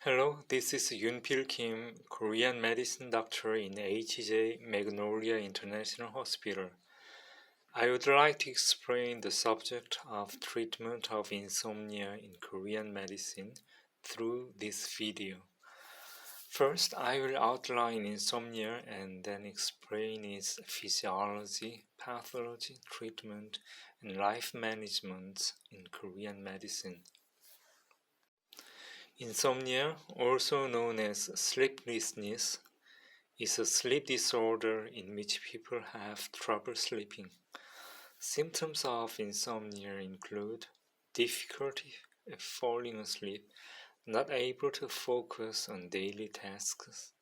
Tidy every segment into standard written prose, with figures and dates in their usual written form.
Hello, this is Yoonpil Kim, Korean medicine doctor in HJ Magnolia International Hospital. I would like to explain the subject of treatment of insomnia in Korean medicine through this video. First, I will outline insomnia and then explain its physiology, pathology, treatment, and life management in Korean medicine. Insomnia, also known as sleeplessness, is a sleep disorder in which people have trouble sleeping. Symptoms of insomnia include difficulty falling asleep, not able to focus on daily tasks,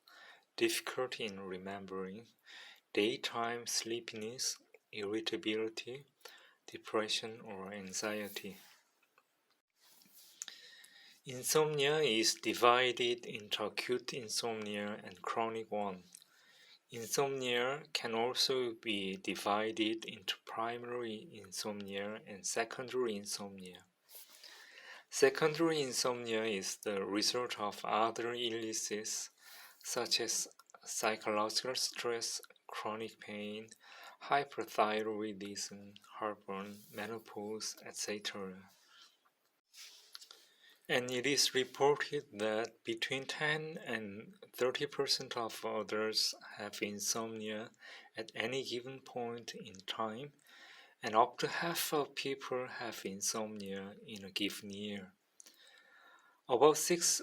difficulty in remembering, daytime sleepiness, irritability, depression or anxiety. Insomnia is divided into acute insomnia and chronic one. Insomnia can also be divided into primary insomnia and secondary insomnia. Secondary insomnia is the result of other illnesses such as psychological stress, chronic pain, hyperthyroidism, heartburn, menopause, etc. And it is reported that between 10 and 30% of adults have insomnia at any given point in time, and up to half of people have insomnia in a given year. About 6%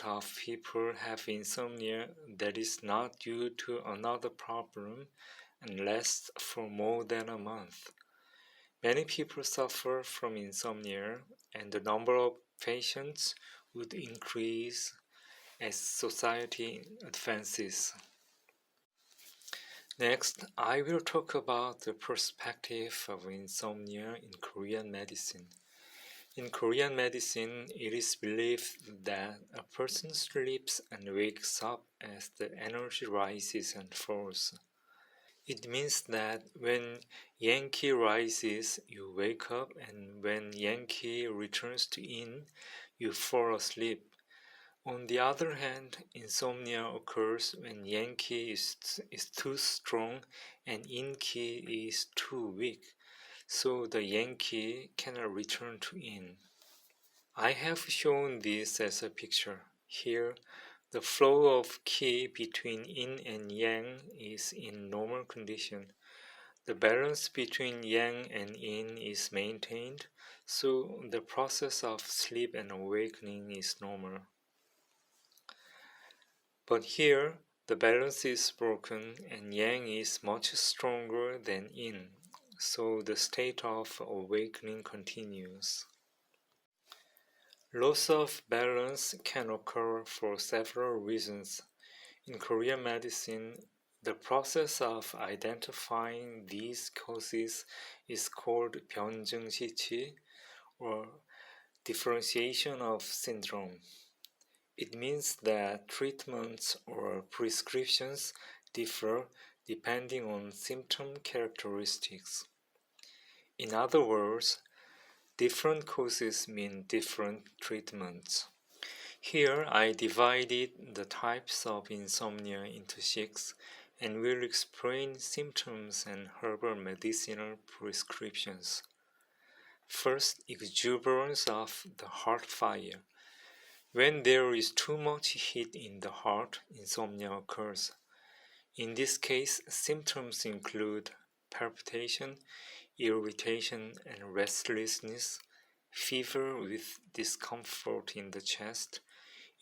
of people have insomnia that is not due to another problem and lasts for more than a month. Many people suffer from insomnia, and the number of patients would increase as society advances. Next, I will talk about the perspective of insomnia in Korean medicine. In Korean medicine, it is believed that a person sleeps and wakes up as the energy rises and falls. It means that when Yankee rises, you wake up, and when Yankee returns to Yin, you fall asleep. On the other hand, insomnia occurs when Yankee is too strong and Inki is too weak, so the Yankee cannot return to Yin. I have shown this as a picture. Here, the flow of Qi between Yin and Yang is in normal condition. The balance between Yang and Yin is maintained, so the process of sleep and awakening is normal. But here, the balance is broken and Yang is much stronger than Yin, so the state of awakening continues. Loss of balance can occur for several reasons. In Korean medicine, the process of identifying these causes is called 변증시치, or differentiation of syndrome. It means that treatments or prescriptions differ depending on symptom characteristics. In other words, different causes mean different treatments. Here I divided the types of insomnia into 6 and will explain symptoms and herbal medicinal prescriptions. First, exuberance of the heart fire. When there is too much heat in the heart, insomnia occurs. In this case, symptoms include palpitation, irritation and restlessness, fever with discomfort in the chest,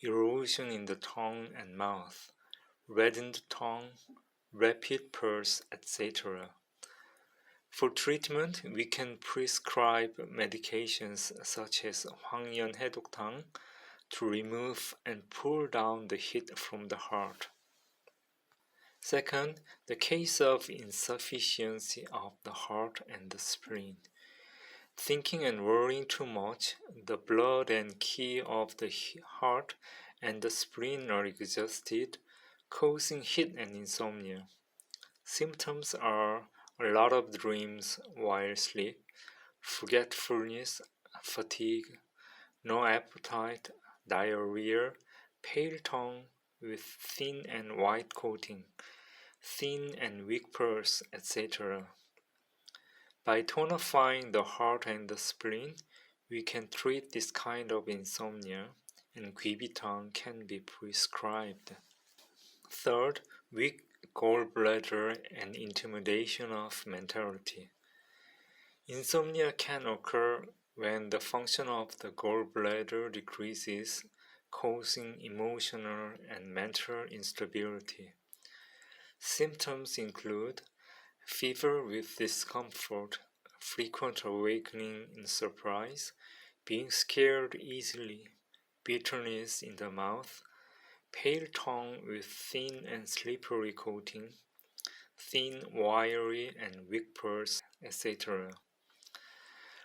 erosion in the tongue and mouth, reddened tongue, rapid pulse, etc. For treatment, we can prescribe medications such as 황련 해독탕 to remove and pull down the heat from the heart. Second, the case of insufficiency of the heart and the spleen. Thinking and worrying too much, the blood and Qi of the heart and the spleen are exhausted, causing heat and insomnia. Symptoms are a lot of dreams while asleep, forgetfulness, fatigue, no appetite, diarrhea, pale tongue with thin and white coating, thin and weak pulse, etc. By tonifying the heart and the spleen, we can treat this kind of insomnia, and Quibitan can be prescribed. Third, weak gallbladder and intimidation of mentality. Insomnia can occur when the function of the gallbladder decreases, causing emotional and mental instability. Symptoms include fever with discomfort, frequent awakening in surprise, being scared easily, bitterness in the mouth, pale tongue with thin and slippery coating, thin, wiry, and weak pulse, etc.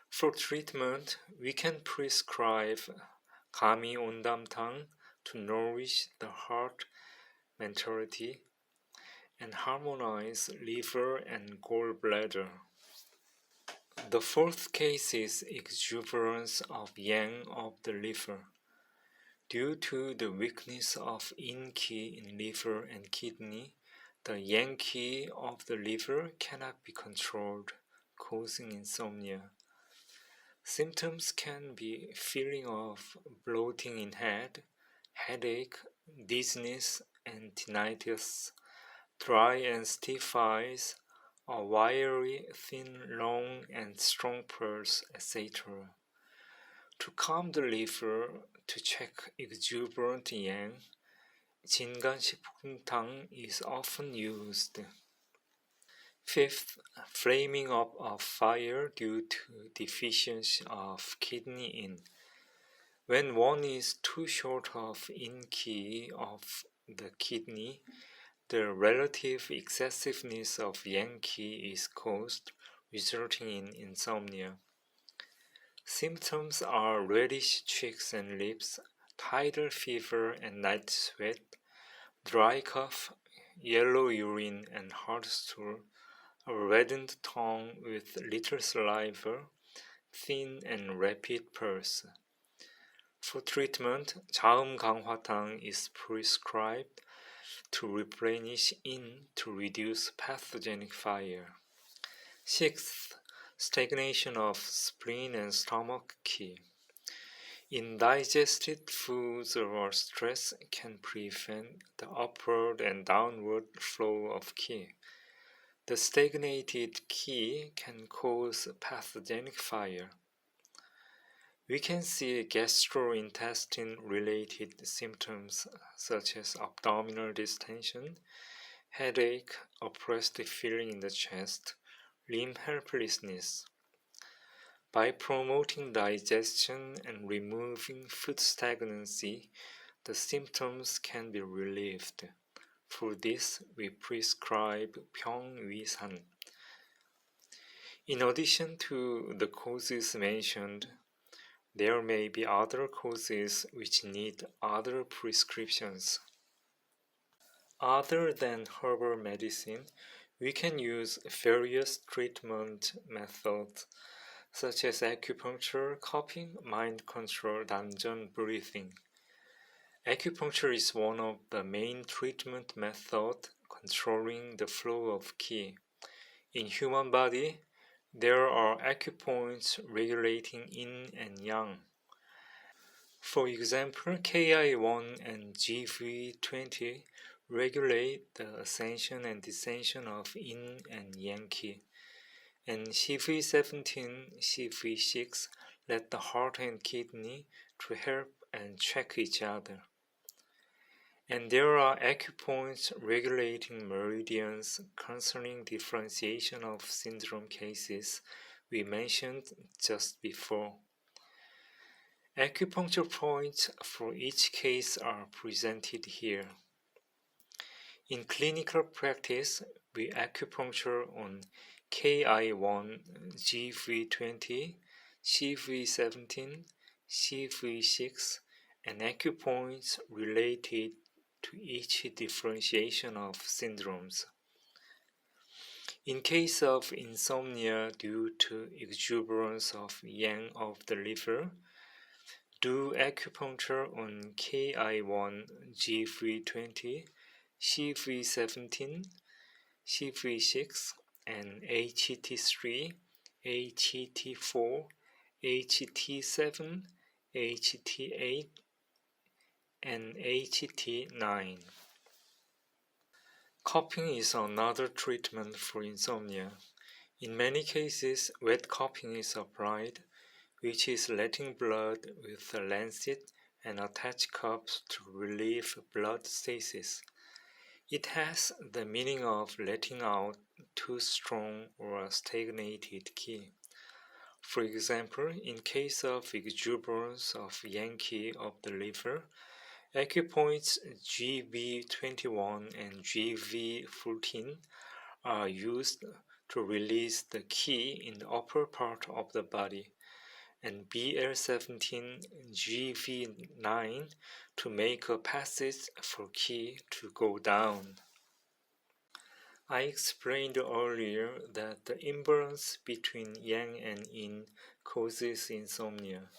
For treatment, we can prescribe Kami Ondamtang to nourish the heart mentality and harmonize liver and gallbladder. The fourth case is exuberance of yang of the liver. Due to the weakness of yin qi in liver and kidney, the yang qi of the liver cannot be controlled, causing insomnia. Symptoms can be feeling of bloating in head, headache, dizziness and tinnitus, dry and stiff eyes, a wiry, thin, long and strong pulse, etc. To calm the liver, to check exuberant yang, 진간식품탕 is often used. Fifth, flaming up of fire due to deficiency of kidney yin. When one is too short of yin qi of the kidney, the relative excessiveness of yang qi is caused, resulting in insomnia. Symptoms are reddish cheeks and lips, tidal fever and night sweat, dry cough, yellow urine and hard stool, a reddened tongue with little saliva, thin and rapid pulse. For treatment, 자음 강화탕 is prescribed to replenish yin to reduce pathogenic fire. Sixth, stagnation of spleen and stomach qi. Indigested foods or stress can prevent the upward and downward flow of qi. The stagnated qi can cause pathogenic fire. We can see gastrointestine-related symptoms such as abdominal distension, headache, oppressed feeling in the chest, limb helplessness. By promoting digestion and removing food stagnancy, the symptoms can be relieved. For this, we prescribe Pyeongwisan. In addition to the causes mentioned, there may be other causes which need other prescriptions. Other than herbal medicine, we can use various treatment methods such as acupuncture, cupping, mind control, danjeon breathing. Acupuncture is one of the main treatment methods controlling the flow of qi. In human body, there are acupoints regulating yin and yang. For example, Ki1 and GV20 regulate the ascension and descension of yin and yang qi, and CV17, CV6 let the heart and kidney to help and check each other. And there are acupoints regulating meridians concerning differentiation of syndrome cases we mentioned just before. Acupuncture points for each case are presented here. In clinical practice, we acupuncture on Ki1, GV20, CV17, CV6, and acupoints related to each differentiation of syndromes. In case of insomnia due to exuberance of yang of the liver, Do acupuncture on Ki1, G320, C317, C36, and HT3, HT4, HT7, HT8, and HT9. Cupping is another treatment for insomnia. In many cases, wet cupping is applied, which is letting blood with a lancet and attached cups to relieve blood stasis. It has the meaning of letting out too strong or stagnated qi. For example, in case of exuberance of yang qi of the liver, acupoints GB21 and GB14 are used to release the qi in the upper part of the body, and BL17 GV9 to make a passage for qi to go down. I explained earlier that the imbalance between yang and yin causes insomnia.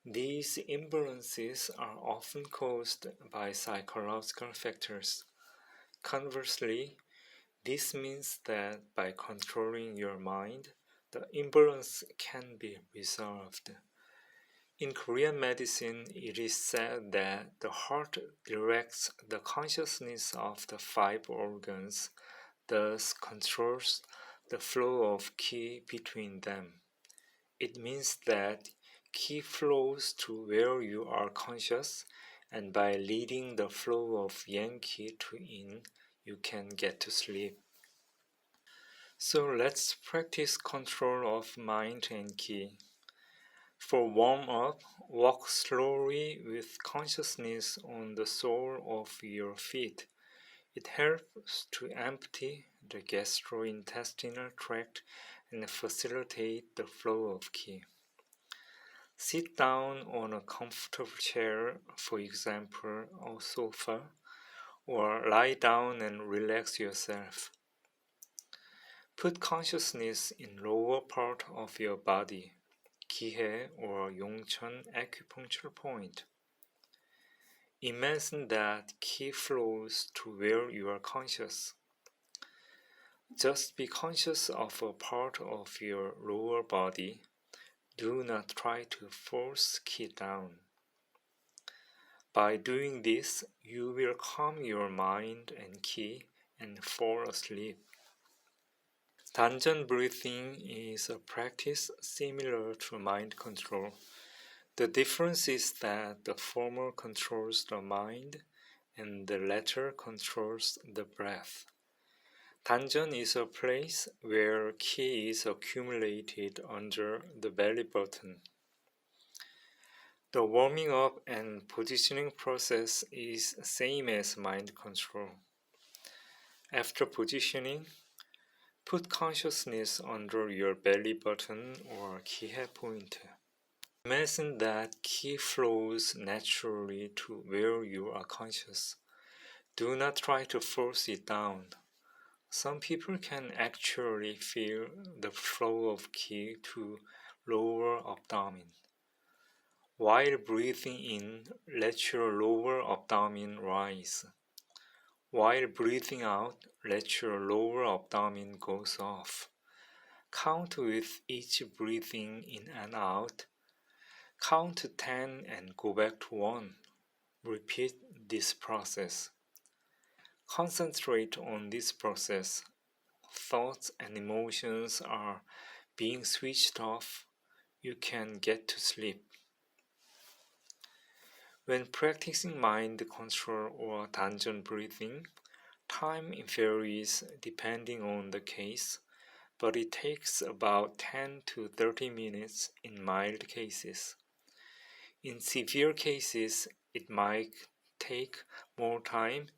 These imbalances are often caused by psychological factors. Conversely, this means that by controlling your mind, the imbalance can be resolved. In Korean medicine, it is said that the heart directs the consciousness of the five organs, thus controls the flow of qi between them. It means that qi flows to where you are conscious, and by leading the flow of yang qi to yin, you can get to sleep. So let's practice control of mind and qi. For warm-up, walk slowly with consciousness on the sole of your feet. It helps to empty the gastrointestinal tract and facilitate the flow of qi. Sit down on a comfortable chair, for example, a sofa, or lie down and relax yourself. Put consciousness in lower part of your body, Kihe or Yongcheon acupuncture point. Imagine that qi flows to where you are conscious. Just be conscious of a part of your lower body. Do not try to force qi down. By doing this, you will calm your mind and qi and fall asleep. Danjan breathing is a practice similar to mind control. The difference is that the former controls the mind and the latter controls the breath. Danjan is a place where qi is accumulated under the belly button. The warming up and positioning process is same as mind control. After positioning, put consciousness under your belly button or kihe point. Imagine that qi flows naturally to where you are conscious. Do not try to force it down. Some people can actually feel the flow of qi to lower abdomen. While breathing in, let your lower abdomen rise. While breathing out, let your lower abdomen goes off. Count with each breathing in and out. Count to 10 and go back to 1. Repeat this process. Concentrate on this process. Thoughts and emotions are being switched off. You can get to sleep. When practicing mind control or danjan breathing, time varies depending on the case, but it takes about 10 to 30 minutes in mild cases. In severe cases, it might take more time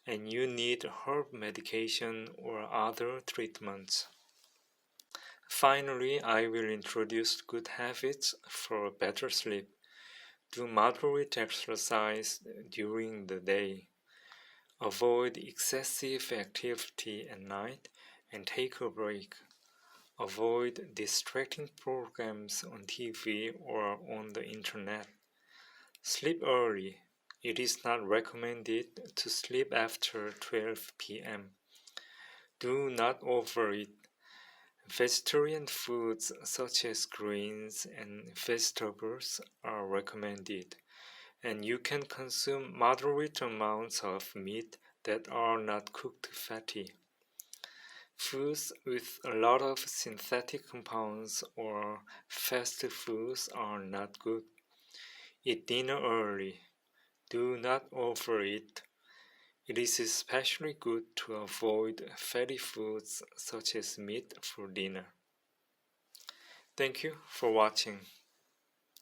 and you need herb medication or other treatments. Finally, I will introduce good habits for better sleep. Do moderate exercise during the day. Avoid excessive activity at night and take a break. Avoid distracting programs on TV or on the internet. Sleep early. It is not recommended to sleep after 12 p.m. Do not overeat. Vegetarian foods such as greens and vegetables are recommended, and you can consume moderate amounts of meat that are not cooked fatty. Foods with a lot of synthetic compounds or fast foods are not good. Eat dinner early. Do not overeat. It is especially good to avoid fatty foods such as meat for dinner. Thank you for watching.